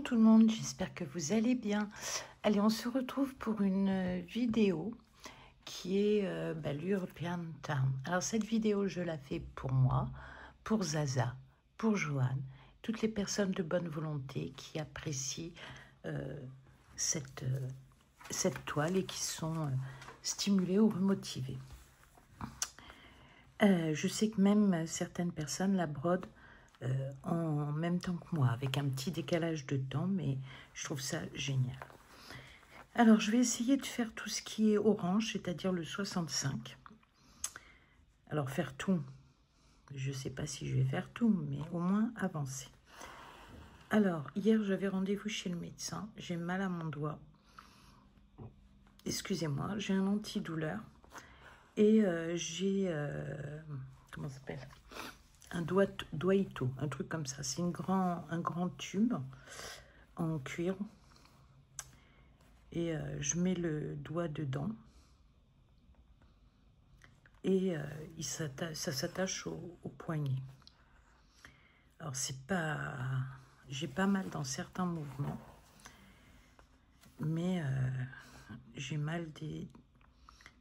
tout le monde, j'espère que vous allez bien. Allez, on se retrouve pour une vidéo qui est l'European Town. Alors cette vidéo, je la fais pour moi, pour Zaza, pour Joanne, toutes les personnes de bonne volonté qui apprécient cette toile et qui sont stimulées ou remotivées. Je sais que même certaines personnes la brodent en même temps que moi, avec un petit décalage de temps, mais je trouve ça génial. Alors, je vais essayer de faire tout ce qui est orange, c'est-à-dire le 65. Alors, faire tout, je ne sais pas si je vais faire tout, mais au moins avancer. Alors, hier, j'avais rendez-vous chez le médecin, j'ai mal à mon doigt. Excusez-moi, j'ai un antidouleur et j'ai, comment ça s'appelle ? Un doigito, un truc comme ça. C'est un grand tube en cuir. Et je mets le doigt dedans. Et ça s'attache au poignet. Alors, c'est pas... J'ai pas mal dans certains mouvements. Mais j'ai mal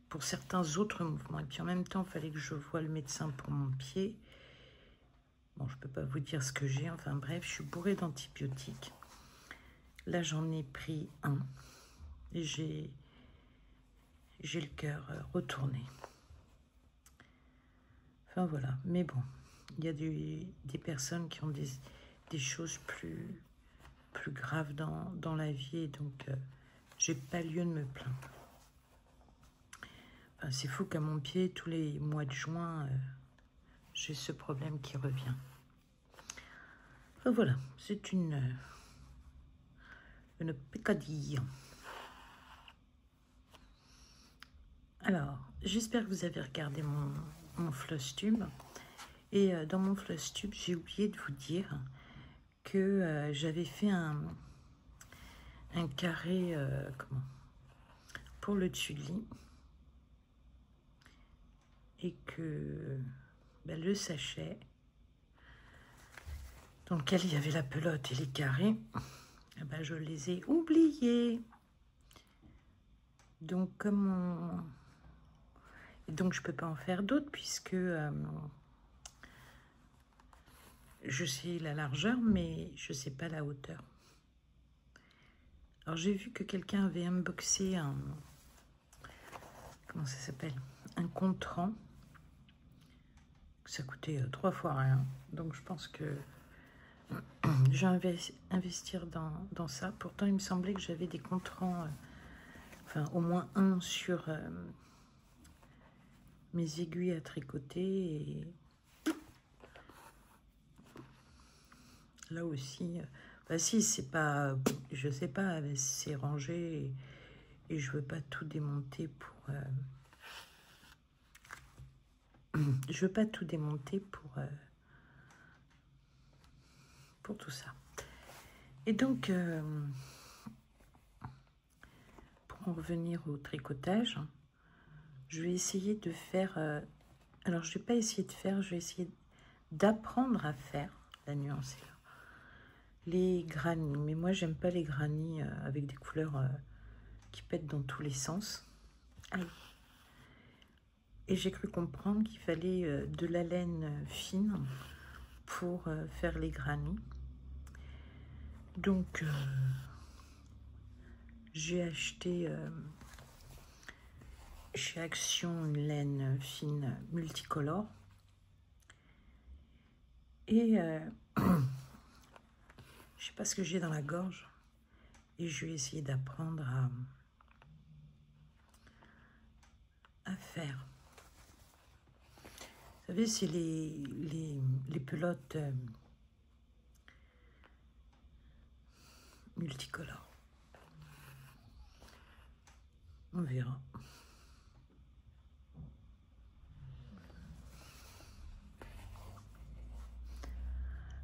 pour certains autres mouvements. Et puis en même temps, il fallait que je voie le médecin pour mon pied. Bon, je ne peux pas vous dire ce que j'ai. Enfin bref, je suis bourrée d'antibiotiques. Là, j'en ai pris un. Et j'ai le cœur retourné. Enfin voilà. Mais bon, il y a des personnes qui ont des choses plus graves dans la vie. Et donc, j'ai pas lieu de me plaindre. Enfin, c'est fou qu'à mon pied, tous les mois de juin, j'ai ce problème qui revient. Enfin, voilà, c'est une peccadille. Alors, j'espère que vous avez regardé mon floss tube. Et dans mon floss tube, j'ai oublié de vous dire que j'avais fait un carré pour le dessus de lit. Et que le sachet dans lequel il y avait la pelote et les carrés, je les ai oubliés. Donc, donc je peux pas en faire d'autres puisque je sais la largeur, mais je sais pas la hauteur. Alors, j'ai vu que quelqu'un avait unboxé comment ça s'appelle? Un contrant. Ça coûtait 3 fois rien. Donc, je pense que je vais investir dans ça. Pourtant, il me semblait que j'avais des contrans, enfin, au moins un sur mes aiguilles à tricoter. Et là aussi, si, c'est pas, je sais pas, c'est rangé et je veux pas tout démonter pour... je veux pas tout démonter pour tout ça. Et donc, pour en revenir au tricotage, je vais essayer de faire... alors, je vais pas essayer de faire, je vais essayer d'apprendre à faire, la nuance est là, les grannies. Mais moi, j'aime pas les grannies avec des couleurs qui pètent dans tous les sens. Aïe. Et j'ai cru comprendre qu'il fallait de la laine fine pour faire les grannies. Donc, j'ai acheté chez Action une laine fine multicolore. Et je sais pas ce que j'ai dans la gorge. Et je vais essayer d'apprendre à faire. Vous savez, c'est les pelotes multicolores. On verra.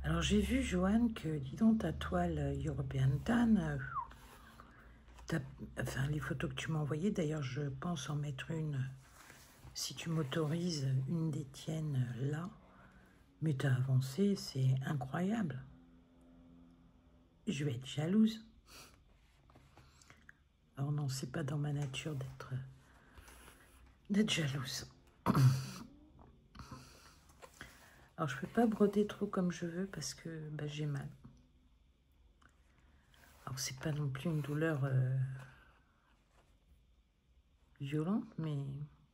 Alors, j'ai vu, Joanne, que, dis donc, ta toile European Tan, enfin, les photos que tu m'as envoyées, d'ailleurs, je pense en mettre une, si tu m'autorises, une des tiennes là. Mais t'as avancé, c'est incroyable. je vais être jalouse. Alors non, c'est pas dans ma nature d'être jalouse. Alors je peux pas broder trop comme je veux parce que bah, j'ai mal. Alors c'est pas non plus une douleur violente, mais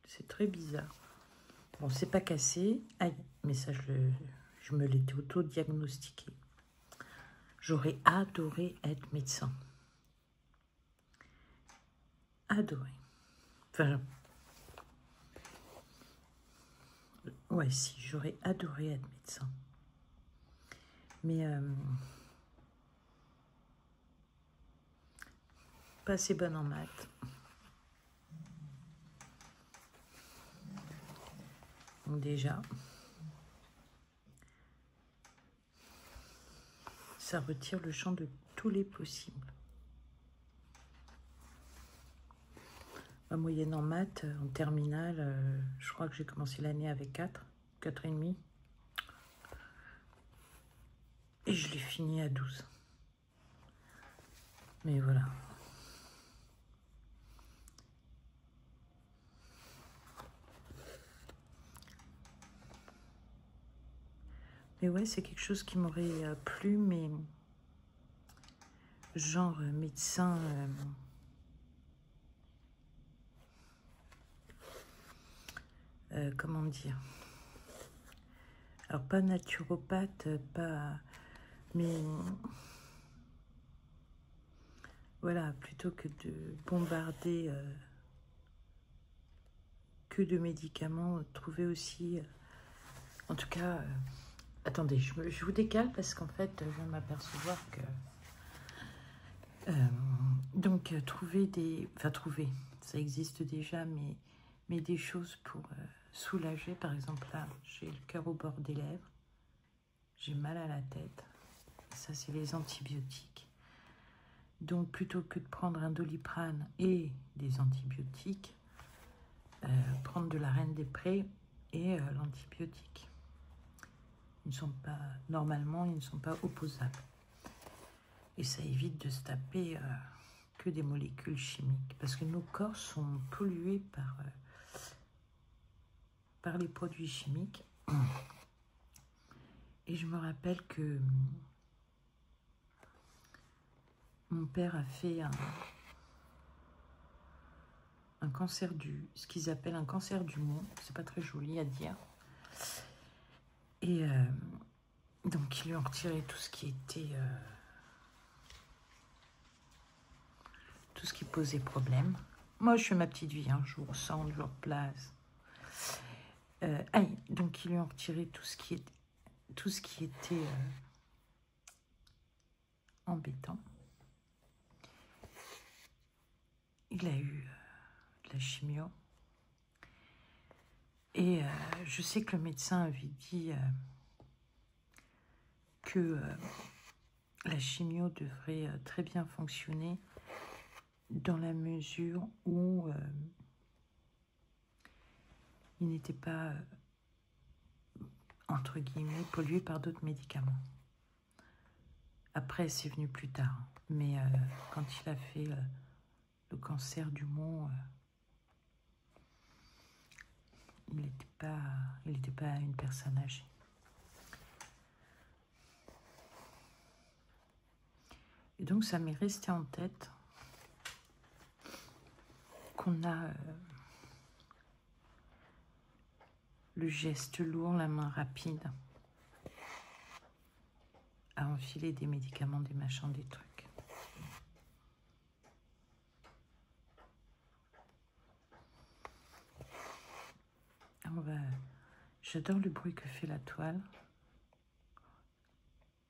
c'est très bizarre. Bon, c'est pas cassé. Aïe, mais ça je me l'étais auto-diagnostiqué. J'aurais adoré être médecin. Adoré. Enfin, ouais, si, j'aurais adoré être médecin. Mais pas assez bonne en maths. Donc déjà, ça retire le champ de tous les possibles. Ma moyenne en maths, en terminale, je crois que j'ai commencé l'année avec 4,5. Et je l'ai fini à 12. Mais voilà. Mais ouais, c'est quelque chose qui m'aurait plu, mais genre médecin... comment dire? Alors, pas naturopathe, pas... Mais... Voilà, plutôt que de bombarder que de médicaments, trouver aussi... en tout cas... attendez, je vous décale parce qu'en fait, je viens de m'apercevoir que... donc, trouver des... Enfin, trouver, ça existe déjà, mais des choses pour soulager. Par exemple, là, j'ai le cœur au bord des lèvres. J'ai mal à la tête. Ça, c'est les antibiotiques. Donc, plutôt que de prendre un Doliprane et des antibiotiques, prendre de la Reine des Prés et l'antibiotique. Ils ne sont pas, normalement, ils ne sont pas opposables. Et ça évite de se taper que des molécules chimiques. Parce que nos corps sont pollués par les produits chimiques. Et je me rappelle que mon père a fait un cancer ce qu'ils appellent un cancer du mont. C'est pas très joli à dire. Et donc, ils lui ont retiré tout ce qui était... tout ce qui posait problème. Moi, je fais ma petite vie, hein, jour sans, jour place. Aïe, donc ils lui ont retiré tout ce qui était embêtant. Il a eu de la chimio. Et je sais que le médecin avait dit que la chimio devrait très bien fonctionner dans la mesure où il n'était pas, entre guillemets, pollué par d'autres médicaments. Après, c'est venu plus tard. Mais quand il a fait le cancer du mont, il n'était pas une personne âgée. Et donc, ça m'est resté en tête qu'on a le geste lourd, la main rapide, à enfiler des médicaments, des machins, des trucs. J'adore le bruit que fait la toile.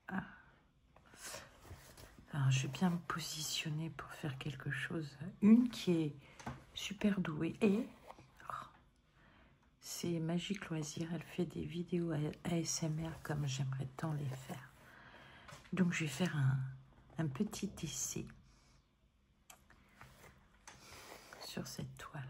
Ah. Alors, je vais bien me positionner pour faire quelque chose. Une qui est super douée et c'est Magique Loisir. Elle fait des vidéos ASMR comme j'aimerais tant les faire. Donc, je vais faire un petit essai sur cette toile.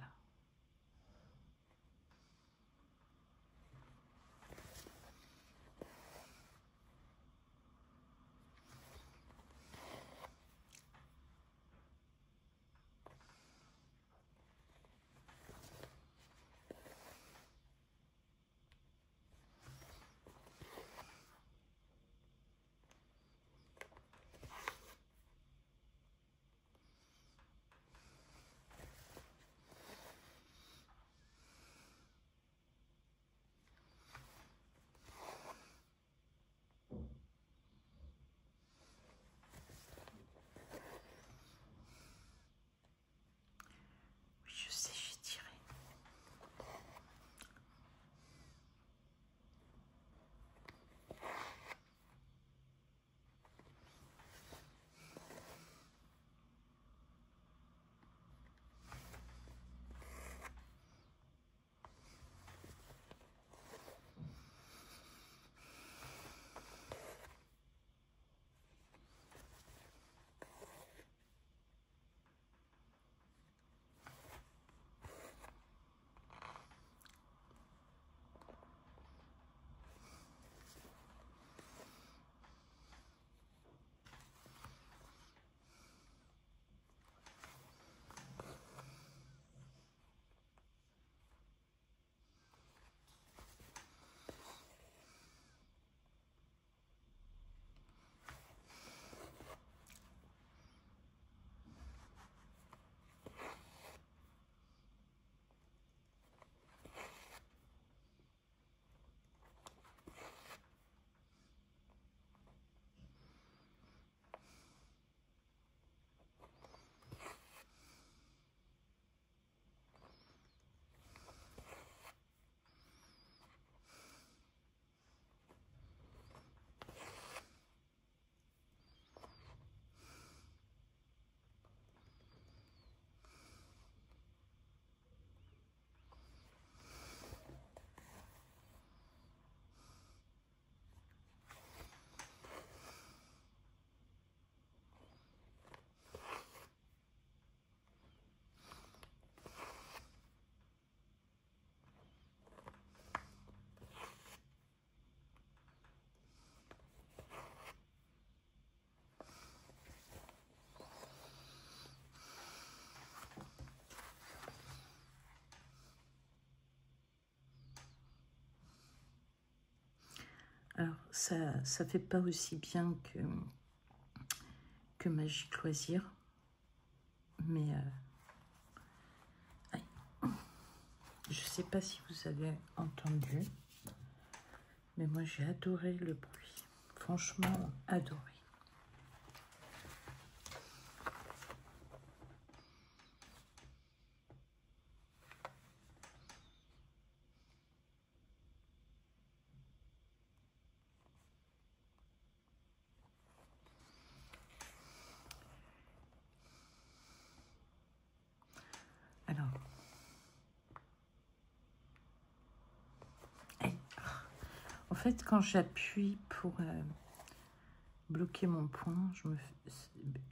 Alors, ça fait pas aussi bien que Magique Loisir, mais je sais pas si vous avez entendu, mais moi j'ai adoré le bruit. Franchement, adoré. Alors, en fait, quand j'appuie pour bloquer mon poing,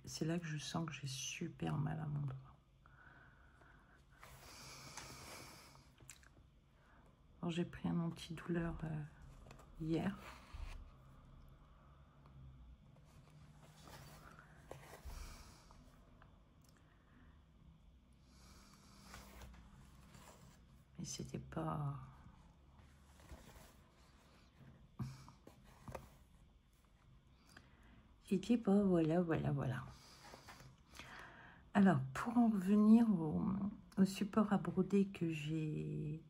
c'est là que je sens que j'ai super mal à mon doigt. Alors, j'ai pris un antidouleur hier. Mais c'était pas... C'était pas... Voilà. Alors, pour en revenir au support à broder que j'ai...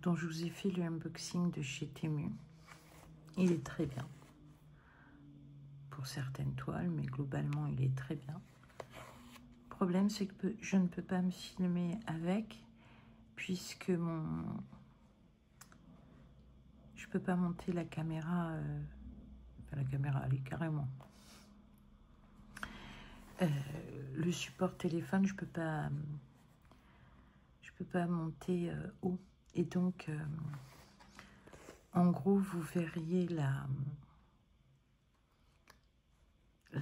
dont je vous ai fait le unboxing de chez Temu. Il est très bien. Pour certaines toiles, mais globalement, il est très bien. Le problème, c'est que je ne peux pas me filmer avec, puisque je peux pas monter la caméra. Enfin, la caméra, elle est carrément. Le support téléphone, je peux pas monter haut. Et donc, en gros, vous verriez la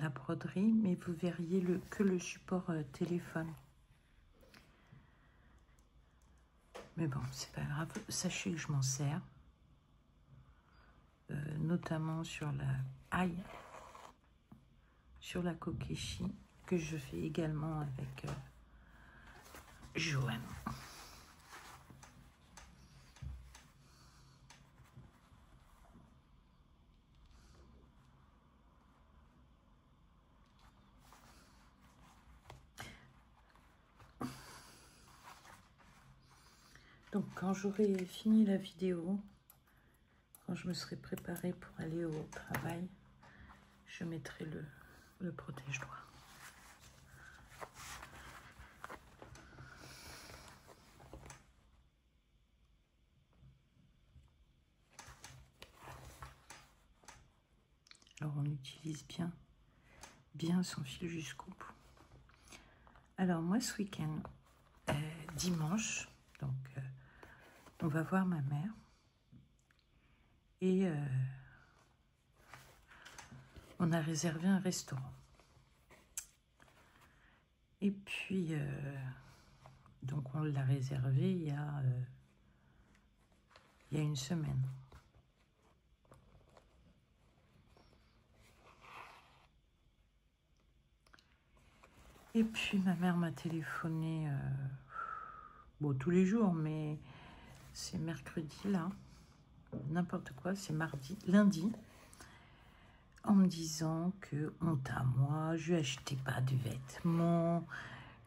broderie, mais vous verriez que le support téléphone. Mais bon, c'est pas grave. Sachez que je m'en sers. Notamment sur la Kokeshi, que je fais également avec Joanne. Donc quand j'aurai fini la vidéo, quand je me serai préparée pour aller au travail, je mettrai le protège-doigt. Alors on utilise bien son fil jusqu'au bout. Alors moi ce week-end, dimanche, donc on va voir ma mère et on a réservé un restaurant. Et puis donc on l'a réservé il y a une semaine. Et puis ma mère m'a téléphoné, bon tous les jours, mais c'est mercredi là, n'importe quoi, c'est lundi, en me disant que honte à moi, je lui achetais pas de vêtements,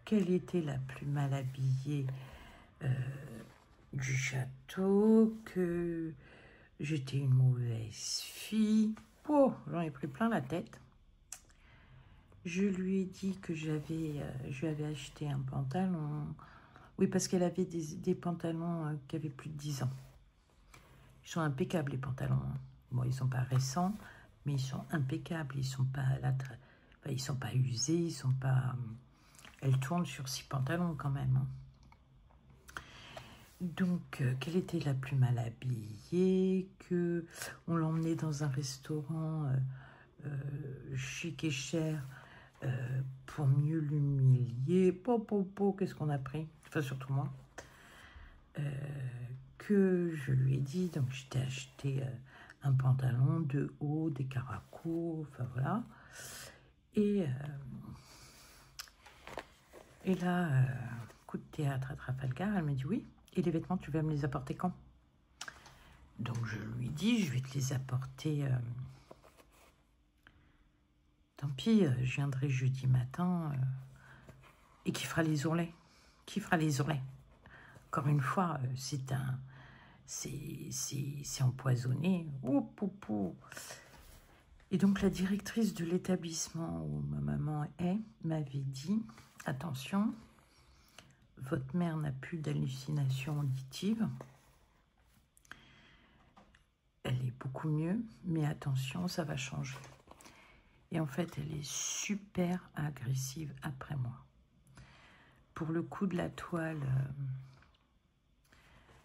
qu'elle était la plus mal habillée du château, que j'étais une mauvaise fille. Oh, j'en ai pris plein la tête. Je lui ai dit que je lui avais acheté un pantalon. Oui, parce qu'elle avait des pantalons qui avaient plus de 10 ans. Ils sont impeccables, les pantalons. Hein. Bon, ils sont pas récents, mais ils sont impeccables. Ils sont pas ils sont pas usés, ils sont pas... Elle tourne sur 6 pantalons quand même. Hein. Donc, qu'elle était la plus mal habillée, que on l'emmenait dans un restaurant chic et cher pour mieux l'humilier. Qu'est-ce qu'on a pris? Enfin, surtout moi. Que je lui ai dit, donc je t'ai acheté un pantalon de haut, des caracos, enfin voilà. Et là, coup de théâtre à Trafalgar, elle m'a dit oui. Et les vêtements, tu vas me les apporter quand? Donc je lui dis, je vais te les apporter. Tant pis, je viendrai jeudi matin. Et qui fera les ourlets? Qui fera les ourlets? Encore une fois, c'est empoisonné. Oup, oup, oup. Et donc la directrice de l'établissement où ma maman est m'avait dit, attention, votre mère n'a plus d'hallucinations auditives. Elle est beaucoup mieux, mais attention, ça va changer. Et en fait, elle est super agressive après moi. Pour le coup de la toile,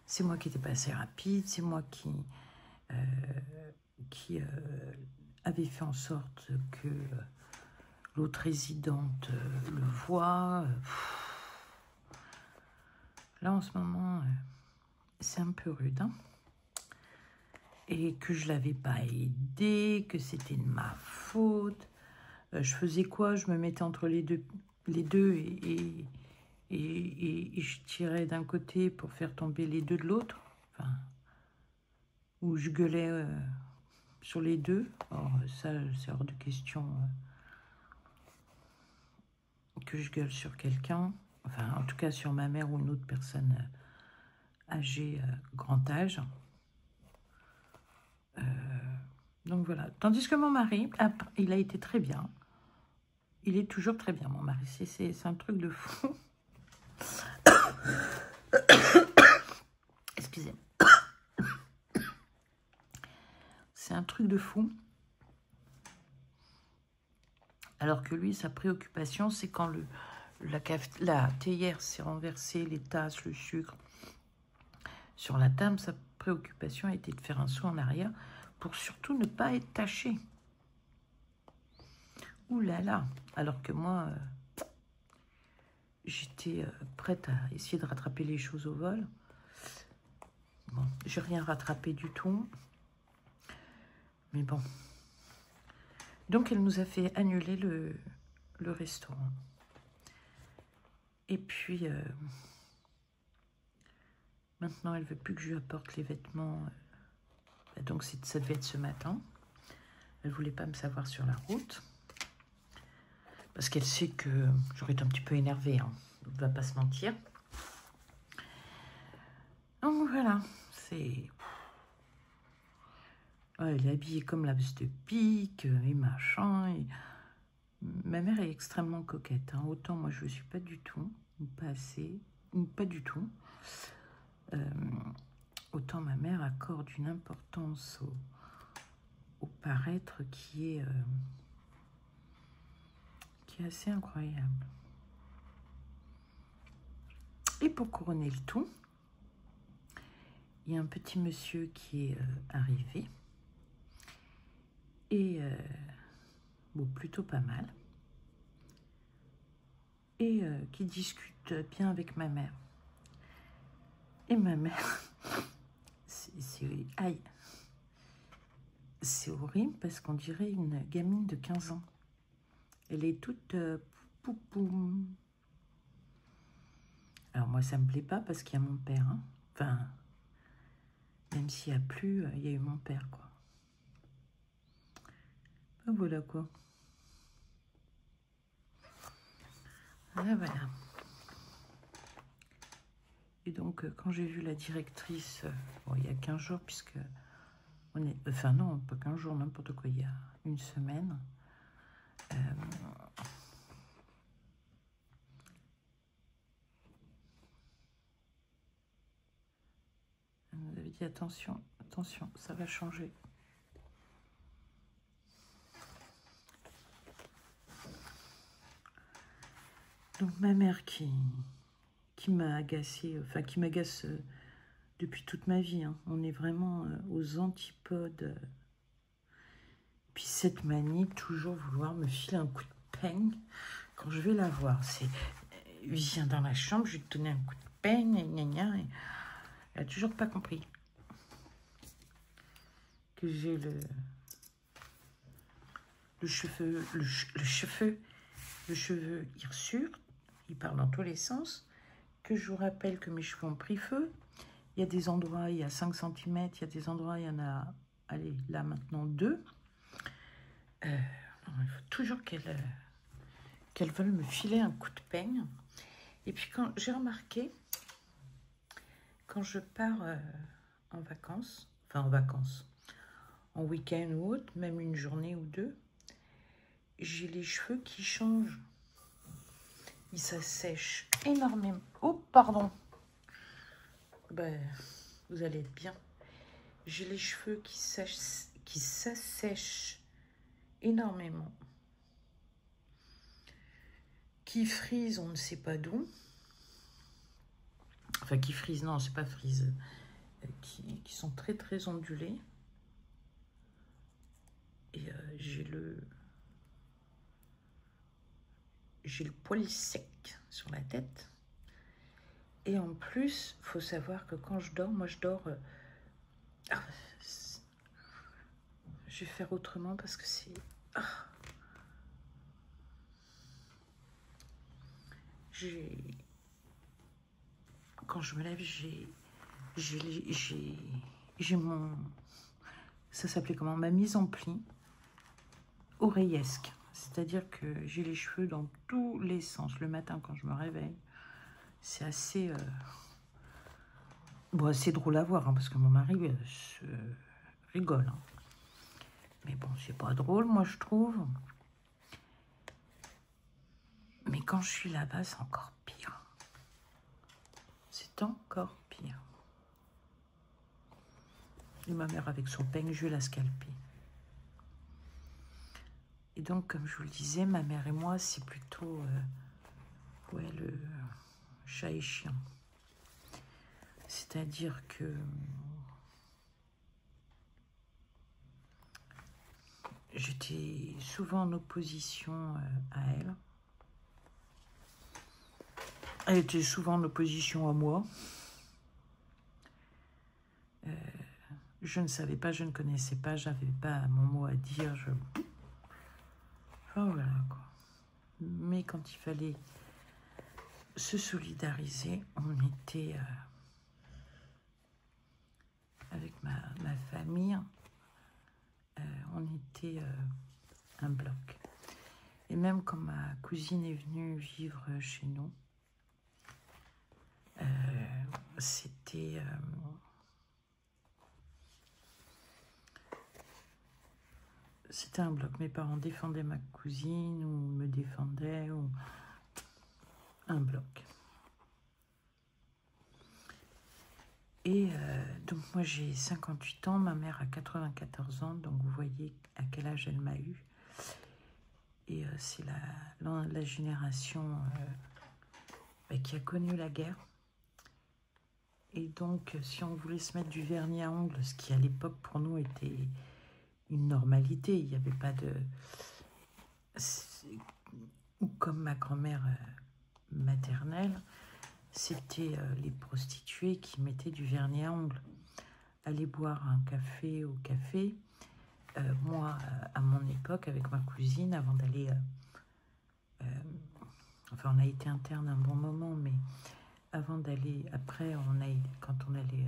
c'est moi qui étais pas assez rapide, c'est moi qui avait fait en sorte que l'autre résidente le voit. Là, en ce moment, c'est un peu rude, hein, et que je l'avais pas aidé, que c'était de ma faute. Je faisais quoi? Je me mettais entre les deux et je tirais d'un côté pour faire tomber les deux de l'autre. Enfin, ou je gueulais sur les deux. Or, ça, c'est hors de question que je gueule sur quelqu'un. Enfin, en tout cas, sur ma mère ou une autre personne âgée, grand âge. Donc voilà. Tandis que mon mari, il a été très bien. Il est toujours très bien, mon mari. C'est un truc de fou. Excusez-moi. C'est un truc de fou. Alors que lui, sa préoccupation, c'est quand la théière s'est renversée, les tasses, le sucre sur la table, sa préoccupation a été de faire un saut en arrière pour surtout ne pas être taché. Ouh là là. Alors que moi, j'étais prête à essayer de rattraper les choses au vol. Bon, j'ai rien rattrapé du tout. Mais bon. Donc, elle nous a fait annuler le restaurant. Et puis, maintenant, elle ne veut plus que je lui apporte les vêtements. Donc, ça devait être ce matin. Elle ne voulait pas me savoir sur la route. Parce qu'elle sait que j'aurais été un petit peu énervée. Hein. On ne va pas se mentir. Donc, voilà. C'est... Ouais, elle est habillée comme la veste de pique et machin. Et... Ma mère est extrêmement coquette. Hein. Autant moi, je ne suis pas du tout. Ou pas assez. Ou pas du tout. Autant ma mère accorde une importance au paraître qui est assez incroyable. Et pour couronner le tout, il y a un petit monsieur qui est arrivé. Et, bon, plutôt pas mal. Et qui discute bien avec ma mère. Et ma mère, aïe, c'est horrible parce qu'on dirait une gamine de 15 ans. Elle est toute poupoum. Alors moi, ça me plaît pas parce qu'il y a mon père. Hein. Enfin, même s'il n'y a plus, il y a eu mon père, quoi. Ah, voilà, quoi. Ah, voilà. Et donc, quand j'ai vu la directrice, bon, il y a 15 jours, puisque on est... Enfin, non, pas 15 jours, n'importe quoi, il y a une semaine. Elle nous avait dit, attention, attention, ça va changer. Donc, ma mère qui m'a agacée, enfin, qui m'agace depuis toute ma vie. Hein. On est vraiment aux antipodes. Puis cette manie, toujours vouloir me filer un coup de peigne quand je vais la voir. C'est, viens dans la chambre, je vais te donner un coup de peigne, gna gna. Elle n'a toujours pas compris que j'ai le cheveu hirsute. Il part dans tous les sens. Que je vous rappelle que mes cheveux ont pris feu. Il y a des endroits, il y a 5 cm, il y a des endroits, il y en a, allez, là maintenant 2. Il faut toujours qu'elles veulent me filer un coup de peigne. Et puis quand j'ai remarqué, quand je pars en vacances, en week-end ou autre, même une journée ou 2, j'ai les cheveux qui changent. Ils s'assèchent énormément. Oh, pardon. Ben, vous allez être bien. J'ai les cheveux qui s'assèchent énormément. Qui frisent, on ne sait pas d'où. Enfin, qui frisent, non, c'est pas frise. Qui sont très, très ondulés. Et j'ai le poil sec sur la tête. Et en plus, il faut savoir que quand je dors, moi je dors... je vais faire autrement parce que c'est... Quand je me lève, j'ai mon... Ça s'appelait comment? Ma mise en pli oreillesque. C'est-à-dire que j'ai les cheveux dans tous les sens. Le matin, quand je me réveille, c'est assez... Bon, c'est drôle à voir, hein, parce que mon mari se rigole. Hein. Mais bon, c'est pas drôle, moi, je trouve. Mais quand je suis là-bas, c'est encore pire. C'est encore pire. Et ma mère, avec son peigne, je vais la scalper. Et donc, comme je vous le disais, ma mère et moi, c'est plutôt ouais, le chat et chien. C'est-à-dire que j'étais souvent en opposition à elle. Elle était souvent en opposition à moi. Je ne savais pas, je ne connaissais pas, j'avais pas mon mot à dire. Enfin, voilà, quoi. Mais quand il fallait se solidariser, on était avec ma famille, on était un bloc. Et même quand ma cousine est venue vivre chez nous, c'était... c'était un bloc. Mes parents défendaient ma cousine ou me défendaient. Ou... un bloc. Et donc moi j'ai 58 ans, ma mère a 94 ans, donc vous voyez à quel âge elle m'a eu. Et c'est la génération qui a connu la guerre. Et donc si on voulait se mettre du vernis à ongles, ce qui à l'époque pour nous était une normalité, il n'y avait pas de... Ou comme ma grand-mère maternelle, c'était les prostituées qui mettaient du vernis à ongles. Aller boire un café au café, moi, à mon époque, avec ma cousine, avant d'aller... enfin, on a été interne un bon moment, mais avant d'aller... Après, quand on allait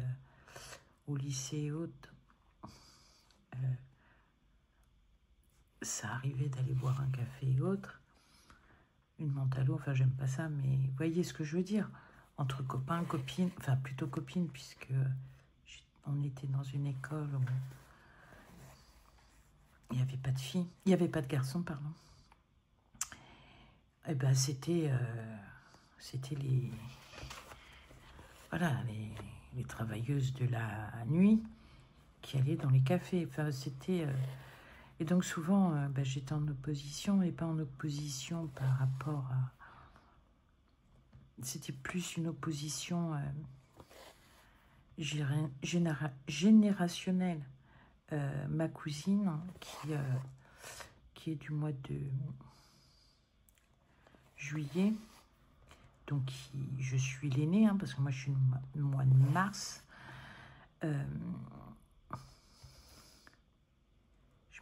au lycée et autres, ça arrivait d'aller boire un café et autres. Une menthe à l'eau, enfin, j'aime pas ça, mais vous voyez ce que je veux dire. Entre copains, copines, enfin, plutôt copines, puisque on était dans une école où il n'y avait pas de filles, il n'y avait pas de garçons, pardon. Et ben, c'était les... Voilà, les travailleuses de la nuit qui allaient dans les cafés. Enfin, c'était... et donc, souvent, j'étais en opposition, et pas en opposition par rapport à... C'était plus une opposition générationnelle. Ma cousine, qui est du mois de juillet, donc je suis l'aînée, hein, parce que moi je suis le mois de mars, je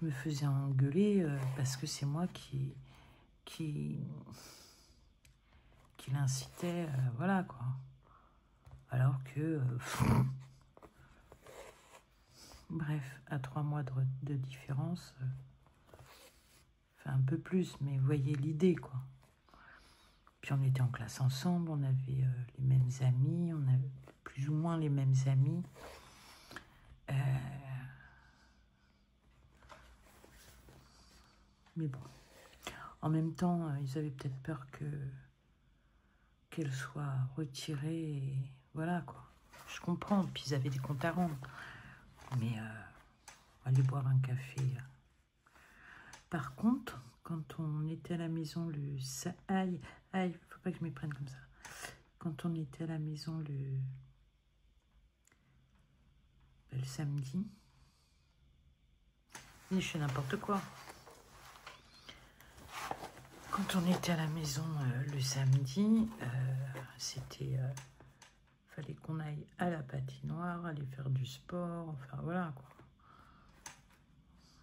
me faisais engueuler parce que c'est moi qui l'incitait, voilà quoi. Alors que, bref, à 3 mois de différence, enfin un peu plus, mais vous voyez l'idée, quoi. Puis on était en classe ensemble, on avait les mêmes amis, on avait plus ou moins les mêmes amis. Mais bon, en même temps, ils avaient peut-être peur qu'elle soit retirée, et voilà, quoi. Je comprends, puis ils avaient des comptes à rendre. Mais aller boire un café. Par contre, quand on était à la maison aïe, faut pas que je m'y prenne comme ça. Quand on était à la maison le samedi, je fais n'importe quoi. Quand on était à la maison le samedi, c'était... fallait qu'on aille à la patinoire, aller faire du sport, enfin voilà, quoi.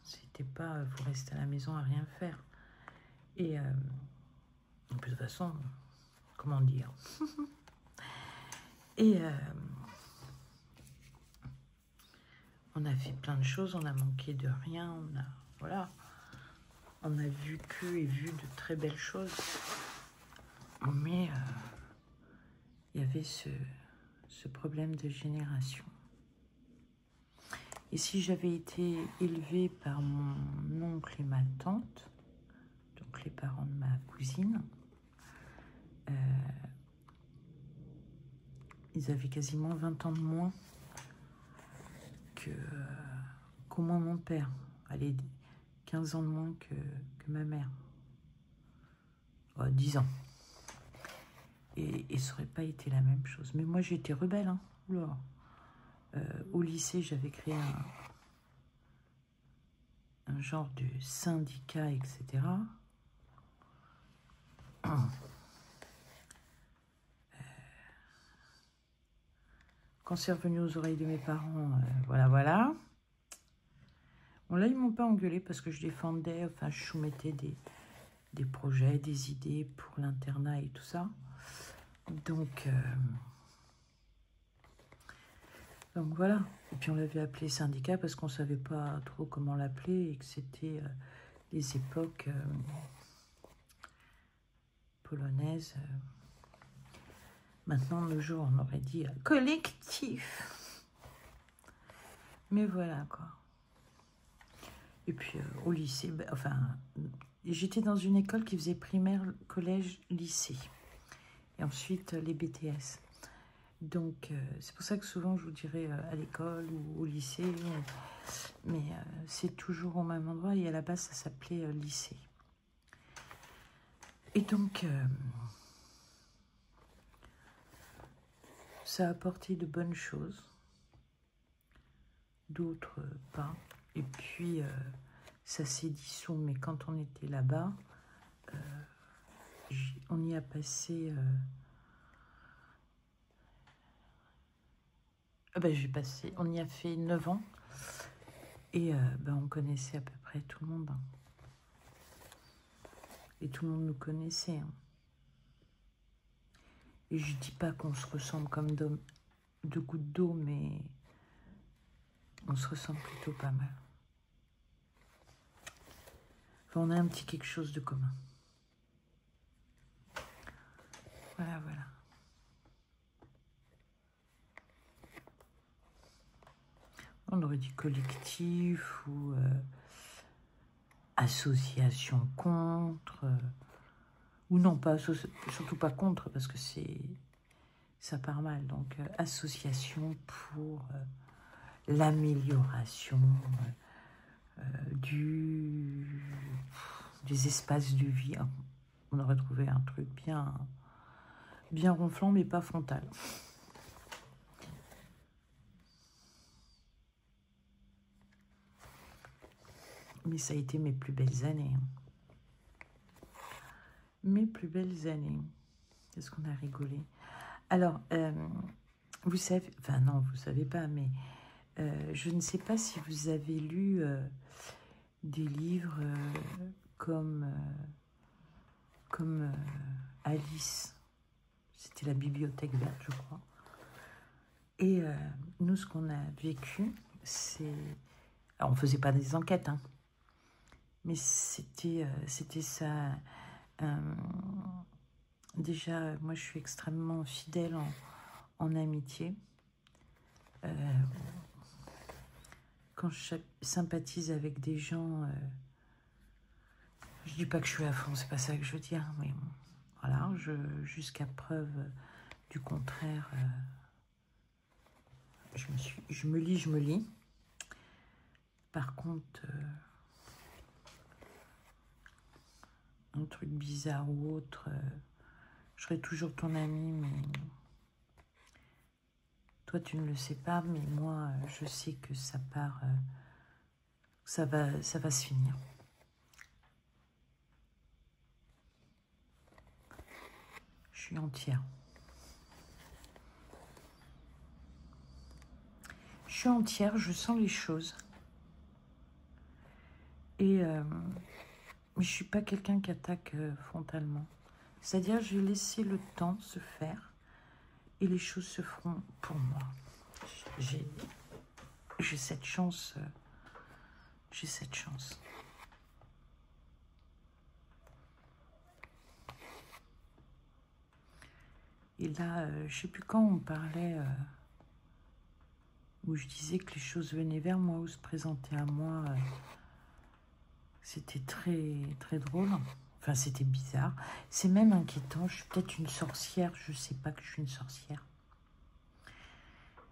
C'était pas, vous restez à la maison à rien faire. Et de toute façon, comment dire. Et on a fait plein de choses, on a manqué de rien, voilà. On a vécu et vu de très belles choses. Mais il y avait ce problème de génération. Et si j'avais été élevée par mon oncle et ma tante, donc les parents de ma cousine, ils avaient quasiment 20 ans de moins qu'au moins mon père. Allez, 15 ans de moins que ma mère. 10 ans. Et ça n'aurait pas été la même chose. Mais moi, j'étais rebelle. Hein. Oula. Au lycée, j'avais créé un genre de syndicat, etc. Quand c'est revenu aux oreilles de mes parents, voilà. Bon, là, ils ne m'ont pas engueulé parce que je défendais, enfin, je soumettais des projets, des idées pour l'internat et tout ça. Donc voilà. Et puis on l'avait appelé syndicat parce qu'on ne savait pas trop comment l'appeler et que c'était les époques polonaises. Maintenant, de nos jours, on aurait dit collectif. Mais voilà, quoi. Et puis au lycée, j'étais dans une école qui faisait primaire, collège, lycée. Et ensuite, les BTS. Donc, c'est pour ça que souvent, je vous dirais à l'école ou au lycée, mais c'est toujours au même endroit. Et à la base, ça s'appelait lycée. Et donc, ça a apporté de bonnes choses, d'autres pas. Et puis, ça s'est dissous. Mais quand on était là-bas, on y a passé... on y a fait 9 ans. Et on connaissait à peu près tout le monde. Hein. Et tout le monde nous connaissait. Hein. Et je dis pas qu'on se ressemble comme deux gouttes d'eau, mais on se ressemble plutôt pas mal. Enfin, on a un petit quelque chose de commun. Voilà. On aurait dit collectif ou association contre, ou non, pas surtout pas contre, parce que ça part mal. Donc, association pour l'amélioration des espaces de vie. On aurait trouvé un truc bien ronflant, mais pas frontal. Mais ça a été mes plus belles années. Mes plus belles années. Est-ce qu'on a rigolé? Alors, vous savez... Enfin, non, vous ne savez pas, mais je ne sais pas si vous avez lu des livres comme Alice. C'était la bibliothèque verte, je crois. Et nous, ce qu'on a vécu, c'est... Alors, on ne faisait pas des enquêtes, hein, mais c'était ça. Déjà, moi, je suis extrêmement fidèle en amitié. Quand je sympathise avec des gens, je dis pas que je suis à fond, c'est pas ça que je veux dire, mais voilà, jusqu'à preuve du contraire, je me lis. Par contre, un truc bizarre ou autre, je serai toujours ton ami, mais toi tu ne le sais pas, mais moi je sais que ça part, ça va se finir. Je suis entière. Je suis entière, je sens les choses. Et mais je ne suis pas quelqu'un qui attaque frontalement. C'est-à-dire, j'ai laissé le temps se faire et les choses se feront pour moi. J'ai cette chance. J'ai cette chance. Et là, je ne sais plus quand on parlait, où je disais que les choses venaient vers moi, ou se présentaient à moi. C'était très, très drôle. Enfin, c'était bizarre. C'est même inquiétant. Je suis peut-être une sorcière. Je ne sais pas que je suis une sorcière.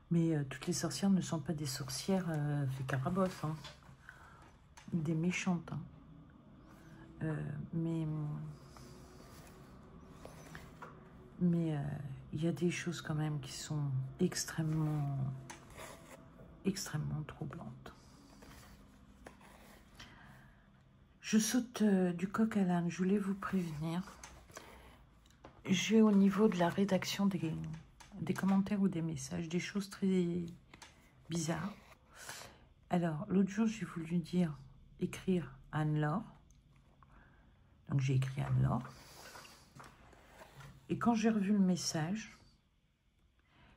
Mais toutes les sorcières ne sont pas des sorcières fait carabosse, hein. Des méchantes. Hein. Mais il y a des choses quand même qui sont extrêmement troublantes. Je saute du coq à l'âne, je voulais vous prévenir. J'ai au niveau de la rédaction des commentaires ou des messages, des choses très bizarres. Alors, l'autre jour, j'ai voulu écrire Anne-Laure. Donc, j'ai écrit Anne-Laure. Et quand j'ai revu le message,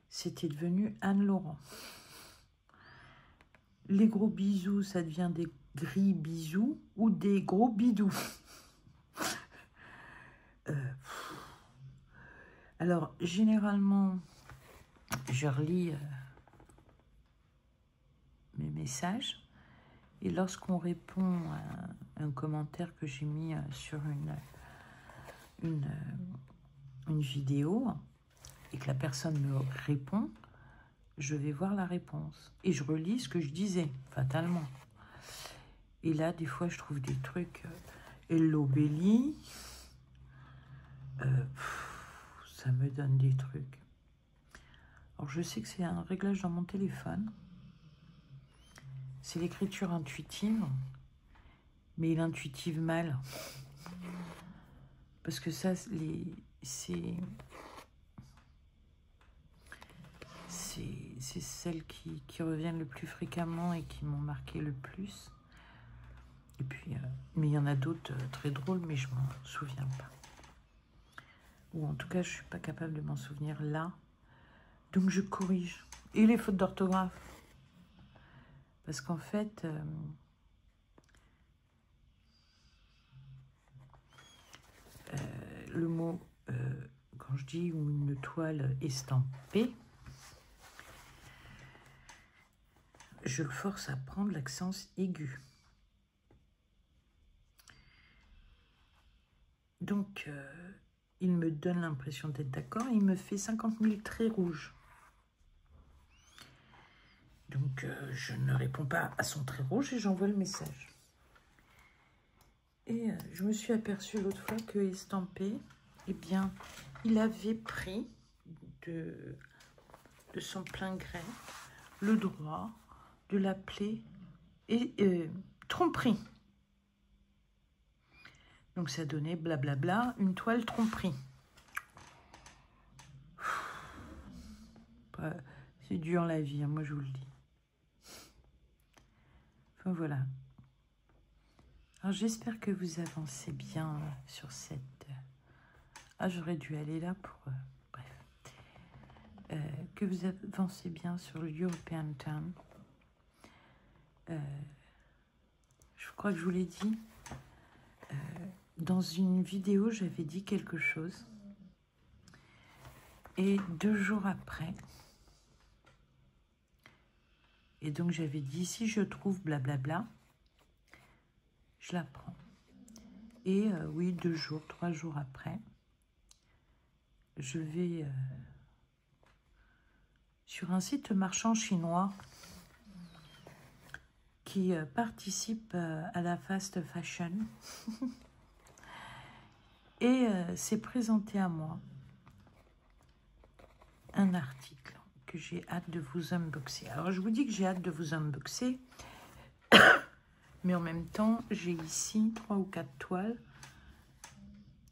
c'était devenu Anne-Laurent. Les gros bisous, ça devient des gris bisous ou des gros bidous. Alors, généralement, je relis mes messages. Et lorsqu'on répond à un commentaire que j'ai mis sur une vidéo et que la personne me répond, je vais voir la réponse. Et je relis ce que je disais, fatalement. Et là, des fois, je trouve des trucs... Hello Belly. Ça me donne des trucs. Alors, je sais que c'est un réglage dans mon téléphone. C'est l'écriture intuitive. Mais il intuitive mal. Parce que ça, c'est celles qui reviennent le plus fréquemment et qui m'ont marqué le plus. Et puis, mais il y en a d'autres très drôles, mais je m'en souviens pas. Ou en tout cas, je suis pas capable de m'en souvenir là. Donc, je corrige. Et les fautes d'orthographe. Parce qu'en fait, le mot, quand je dis une toile estampée, je le force à prendre l'accent aigu. Donc, il me donne l'impression d'être d'accord. Il me fait 50 000 traits rouges. Donc, je ne réponds pas à son trait rouge et j'envoie le message. Et je me suis aperçue l'autre fois que estampé, eh bien, il avait pris de son plein gré le droit de l'appeler tromperie. Donc, ça donnait blablabla, une toile tromperie. C'est dur la vie, hein, moi je vous le dis. Enfin voilà. Alors j'espère que vous avancez bien sur cette... Ah, j'aurais dû aller là pour... bref. Que que vous avancez bien sur le European Town. Je crois que je vous l'ai dit. Dans une vidéo, j'avais dit quelque chose. Et 2 jours après, et donc j'avais dit, si je trouve blablabla, je la prends. Et oui, 2 jours, 3 jours après, je vais sur un site marchand chinois qui participe à la fast fashion. Et c'est présenté à moi un article que j'ai hâte de vous unboxer. Alors, je vous dis que j'ai hâte de vous unboxer, mais en même temps, j'ai ici 3 ou 4 toiles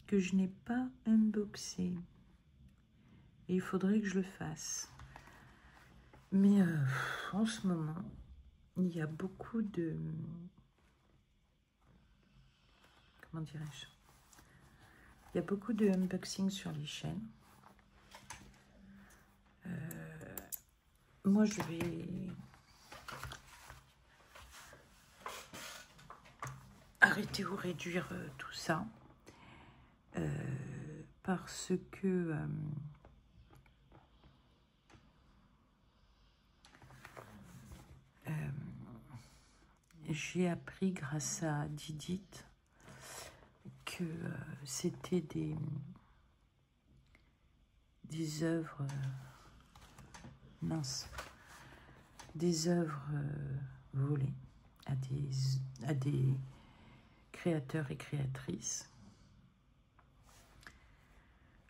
que je n'ai pas unboxées. Et il faudrait que je le fasse. Mais en ce moment, il y a beaucoup de... Comment dirais-je? Il y a beaucoup de unboxing sur les chaînes. Moi, je vais arrêter ou réduire tout ça parce que j'ai appris grâce à Didit que c'était des œuvres minces, des œuvres volées à des créateurs et créatrices.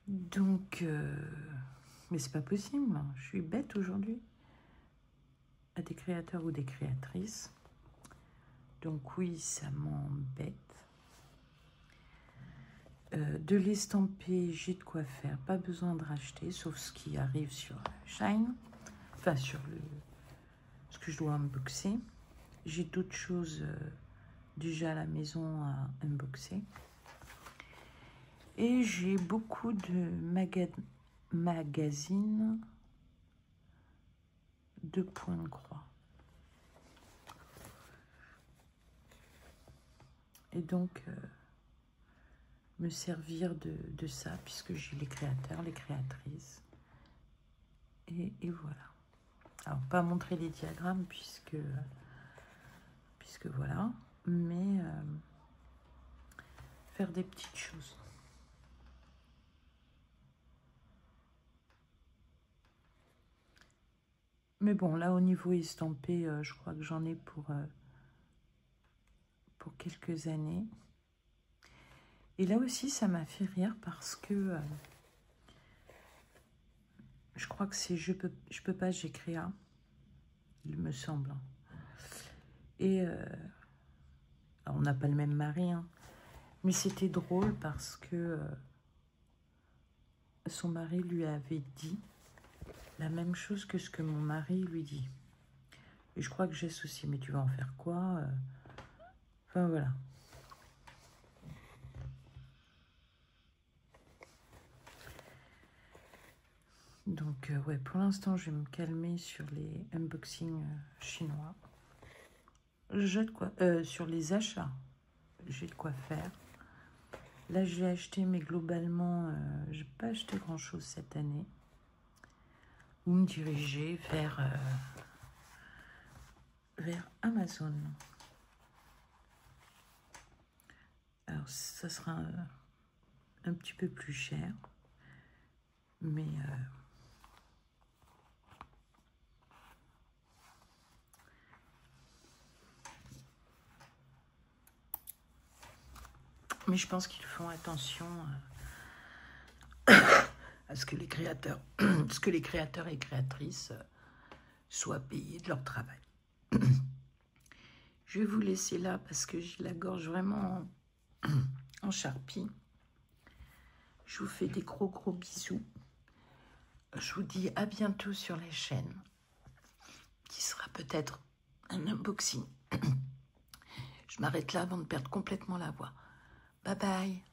Donc, mais c'est pas possible, je suis bête aujourd'hui. À des créateurs ou des créatrices. Donc oui, ça m'embête. De l'estamper, j'ai de quoi faire. Pas besoin de racheter, sauf ce qui arrive sur Shine. Enfin, sur ce que je dois unboxer. J'ai d'autres choses déjà à la maison à unboxer. Et j'ai beaucoup de magazines de points de croix. Et donc, me servir de ça, puisque j'ai les créateurs, les créatrices. Et voilà. Alors, pas montrer les diagrammes, puisque voilà, mais faire des petites choses. Mais bon, là, au niveau estampé, je crois que j'en ai pour quelques années. Et là aussi, ça m'a fait rire parce que je crois que c'est je peux pas, j'ai créa, il me semble. Et on n'a pas le même mari, hein, mais c'était drôle parce que son mari lui avait dit la même chose que ce que mon mari lui dit. Et je crois que j'associe, mais tu vas en faire quoi? Enfin, voilà. Donc, ouais, pour l'instant, je vais me calmer sur les unboxings chinois. J'ai de quoi... sur les achats, j'ai de quoi faire. Là, j'ai acheté, mais globalement, je n'ai pas acheté grand-chose cette année. Ou me diriger vers Amazon. Alors, ça sera un petit peu plus cher. Mais... mais je pense qu'ils font attention à ce que les créateurs, et créatrices soient payés de leur travail. Je vais vous laisser là parce que j'ai la gorge vraiment en charpie. Je vous fais des gros bisous. Je vous dis à bientôt sur la chaîne, qui sera peut-être un unboxing. Je m'arrête là avant de perdre complètement la voix. Bye bye.